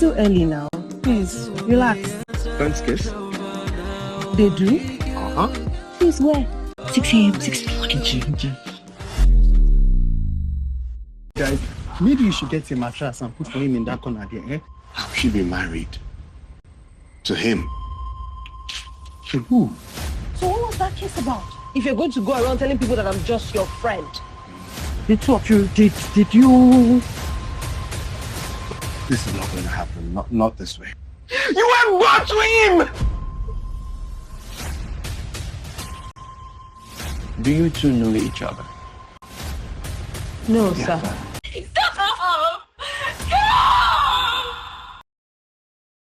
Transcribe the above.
still early now. Please, relax. Friends kiss? They do? Uh-huh. Please, where? 6 a.m., 6 p.m. Guys, maybe you should get a mattress and put for him in that corner there, eh? How should she be married? To him? To who? So what was that kiss about? If you're going to go around telling people that I'm just your friend. The two of you, did you... This is not going to happen. Not this way. You went back to him! Do you two know each other? No, Yeah. sir.